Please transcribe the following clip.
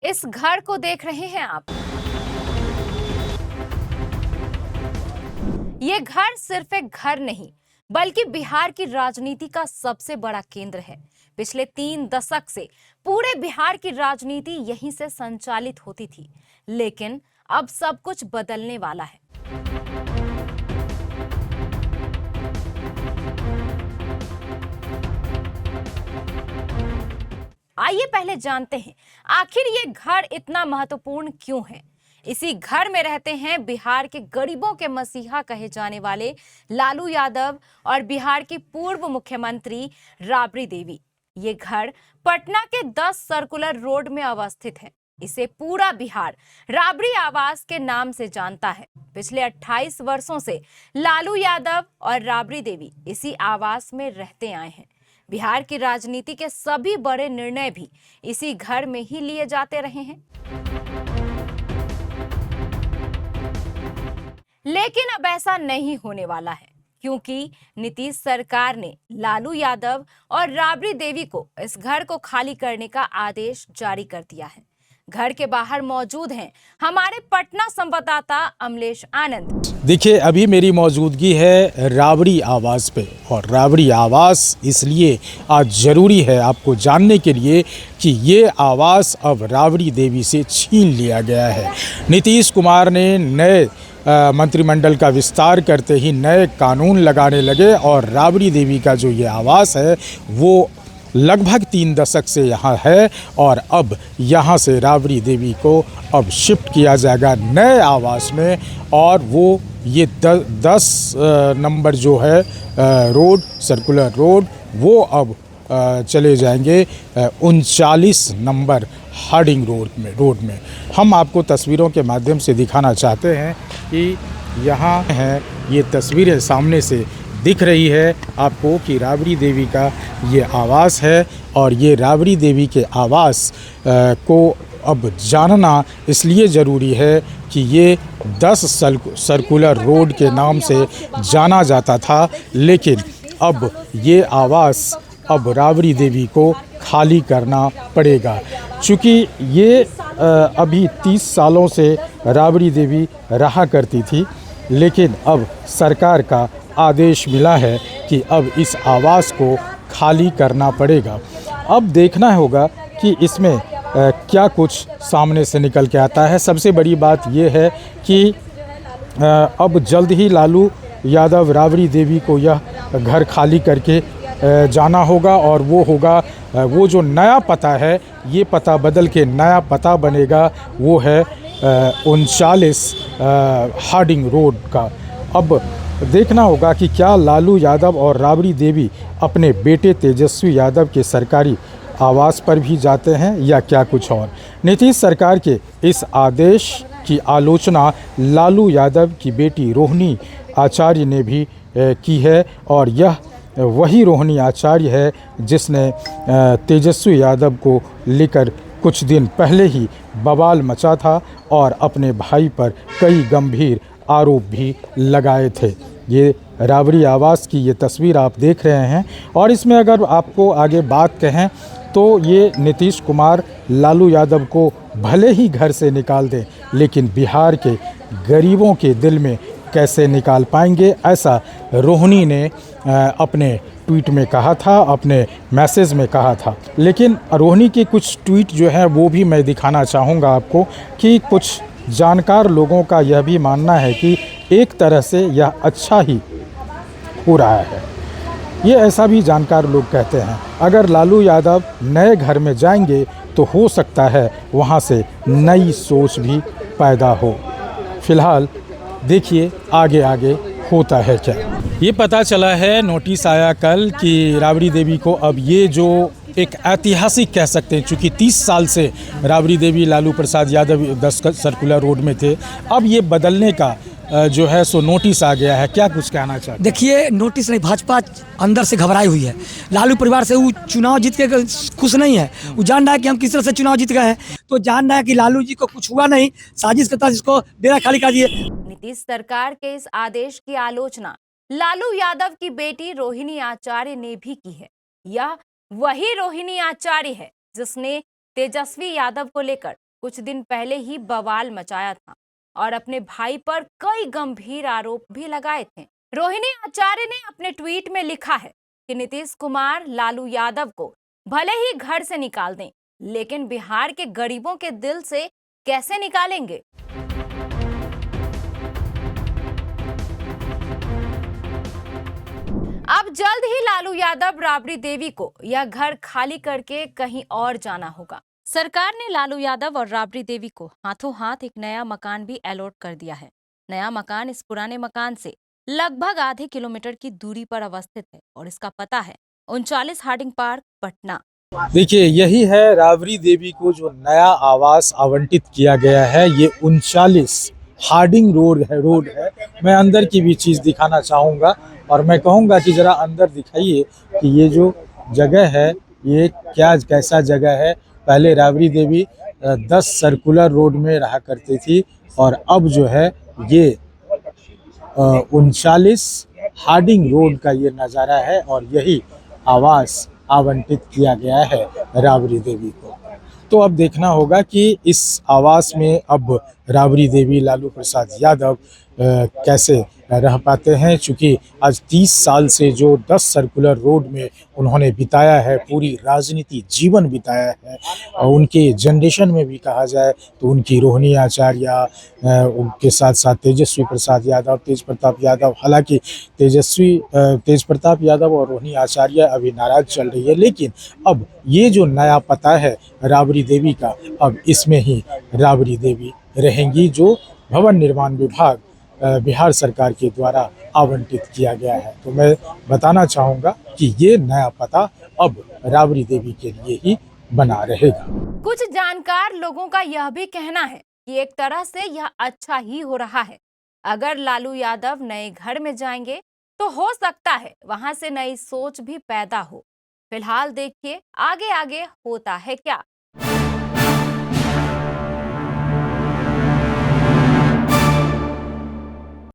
इस घर को देख रहे हैं आप। ये घर सिर्फ एक घर नहीं, बल्कि बिहार की राजनीति का सबसे बड़ा केंद्र है। पिछले 3 दशक से पूरे बिहार की राजनीति यहीं से संचालित होती थी, लेकिन अब सब कुछ बदलने वाला है। आइए पहले जानते हैं, आखिर ये घर इतना महत्वपूर्ण क्यों है। इसी घर में रहते हैं बिहार के गरीबों के मसीहा कहे जाने वाले लालू यादव और बिहार की पूर्व मुख्यमंत्री राबड़ी देवी। ये घर पटना के 10 सर्कुलर रोड में अवस्थित है। इसे पूरा बिहार राबड़ी आवास के नाम से जानता है। पिछले 28 वर्षों से लालू यादव और राबड़ी देवी इसी आवास में रहते आए हैं। बिहार की राजनीति के सभी बड़े निर्णय भी इसी घर में ही लिए जाते रहे हैं। लेकिन अब ऐसा नहीं होने वाला है, क्योंकि नीतीश सरकार ने लालू यादव और राबड़ी देवी को इस घर को खाली करने का आदेश जारी कर दिया है। घर के बाहर मौजूद हैं हमारे पटना संवाददाता अमलेश आनंद। देखिए, अभी मेरी मौजूदगी है राबड़ी आवास पे, और राबड़ी आवास इसलिए आज ज़रूरी है आपको जानने के लिए कि ये आवास अब राबड़ी देवी से छीन लिया गया है। नीतीश कुमार ने नए मंत्रिमंडल का विस्तार करते ही नए कानून लगाने लगे, और राबड़ी देवी का जो ये आवास है वो लगभग 3 दशक से यहाँ है, और अब यहाँ से राबड़ी देवी को अब शिफ्ट किया जाएगा नए आवास में। और वो ये 10 नंबर जो है रोड, सर्कुलर रोड, वो अब चले जाएंगे 39 नंबर हार्डिंग रोड में। हम आपको तस्वीरों के माध्यम से दिखाना चाहते हैं कि यहाँ है, ये तस्वीरें सामने से दिख रही है आपको कि राबड़ी देवी का ये आवास है। और ये राबड़ी देवी के आवास को अब जानना इसलिए ज़रूरी है कि ये 10 सर्कुलर रोड के नाम से जाना जाता था, लेकिन अब ये आवास अब राबड़ी देवी को खाली करना पड़ेगा। चूँकि ये अभी 30 सालों से राबड़ी देवी रहा करती थी, लेकिन अब सरकार का आदेश मिला है कि अब इस आवास को खाली करना पड़ेगा। अब देखना होगा कि इसमें क्या कुछ सामने से निकल के आता है। सबसे बड़ी बात ये है कि अब जल्द ही लालू यादव राबड़ी देवी को यह घर खाली करके जाना होगा, और वो होगा वो जो नया पता है, ये पता बदल के नया पता बनेगा, वो है 39 हार्डिंग रोड का। अब देखना होगा कि क्या लालू यादव और राबड़ी देवी अपने बेटे तेजस्वी यादव के सरकारी आवास पर भी जाते हैं या क्या कुछ और। नीतीश सरकार के इस आदेश की आलोचना लालू यादव की बेटी रोहिणी आचार्य ने भी की है, और यह वही रोहिणी आचार्य है जिसने तेजस्वी यादव को लेकर कुछ दिन पहले ही बवाल मचा था और अपने भाई पर कई गंभीर आरोप भी लगाए थे। ये राबड़ी आवास की ये तस्वीर आप देख रहे हैं, और इसमें अगर आपको आगे बात कहें तो ये नीतीश कुमार लालू यादव को भले ही घर से निकाल दें, लेकिन बिहार के गरीबों के दिल में कैसे निकाल पाएंगे, ऐसा रोहिणी ने अपने ट्वीट में कहा था, अपने मैसेज में कहा था। लेकिन रोहिणी के कुछ ट्वीट जो हैं वो भी मैं दिखाना चाहूँगा आपको, कि कुछ जानकार लोगों का यह भी मानना है कि एक तरह से यह अच्छा ही हो रहा है। ये ऐसा भी जानकार लोग कहते हैं, अगर लालू यादव नए घर में जाएंगे तो हो सकता है वहाँ से नई सोच भी पैदा हो। फिलहाल देखिए आगे आगे होता है क्या। ये पता चला है, नोटिस आया कल कि राबड़ी देवी को अब ये जो एक ऐतिहासिक कह सकते हैं, चूँकि 30 साल से राबड़ी देवी लालू प्रसाद यादव 10 सर्कुलर रोड में थे, अब ये बदलने का जो है सो नोटिस आ गया है। क्या कुछ कहना चाहते हैं? देखिए, नोटिस नहीं, भाजपा अंदर से घबराई हुई है। लालू परिवार से वो चुनाव जीत के खुश नहीं है। वो जान रहा है कि हम किस तरह से चुनाव जीत गए हैं, तो जान रहा है कि लालू जी को कुछ हुआ नहीं, साजिश के तहत इसको डेरा खाली कर दिए। नीतीश सरकार के इस आदेश की आलोचना लालू यादव की बेटी रोहिणी आचार्य ने भी की है। यह वही रोहिणी आचार्य है जिसने तेजस्वी यादव को लेकर कुछ दिन पहले ही बवाल मचाया था और अपने भाई पर कई गंभीर आरोप भी लगाए थे। रोहिणी आचार्य ने अपने ट्वीट में लिखा है कि नीतीश कुमार लालू यादव को भले ही घर से निकाल दें, लेकिन बिहार के गरीबों के दिल से कैसे निकालेंगे। अब जल्द ही लालू यादव राबड़ी देवी को यह घर खाली करके कहीं और जाना होगा। सरकार ने लालू यादव और राबड़ी देवी को हाथों हाथ एक नया मकान भी अलॉट कर दिया है। नया मकान इस पुराने मकान से लगभग आधे किलोमीटर की दूरी पर अवस्थित है और इसका पता है 39 हार्डिंग पार्क, पटना। देखिए, यही है राबड़ी देवी को जो नया आवास आवंटित किया गया है। ये 39 हार्डिंग रोड है। मैं अंदर की भी चीज़ दिखाना चाहूँगा और मैं कहूँगा कि ज़रा अंदर दिखाइए कि ये जो जगह है ये कैसा जगह है। पहले राबड़ी देवी 10 सर्कुलर रोड में रहा करती थी और अब जो है ये 39 हार्डिंग रोड का ये नज़ारा है और यही आवास आवंटित किया गया है राबड़ी देवी को। तो अब देखना होगा कि इस आवास में अब राबड़ी देवी, लालू प्रसाद यादव कैसे रह पाते हैं, चूँकि आज 30 साल से जो 10 सर्कुलर रोड में उन्होंने बिताया है, पूरी राजनीति जीवन बिताया है। और उनके जनरेशन में भी कहा जाए तो उनकी रोहिणी आचार्य, उनके साथ साथ तेजस्वी प्रसाद यादव, तेज प्रताप यादव, हालांकि तेज प्रताप यादव और रोहिणी आचार्य अभी नाराज चल रही है, लेकिन अब ये जो नया पता है राबड़ी देवी का, अब इसमें ही राबड़ी देवी रहेंगी, जो भवन निर्माण विभाग बिहार सरकार के द्वारा आवंटित किया गया है। तो मैं बताना चाहूँगा कि ये नया पता अब राबड़ी देवी के लिए ही बना रहेगा। कुछ जानकार लोगों का यह भी कहना है कि एक तरह से यह अच्छा ही हो रहा है। अगर लालू यादव नए घर में जाएंगे तो हो सकता है वहां से नई सोच भी पैदा हो। फिलहाल देखिए आगे आगे होता है क्या।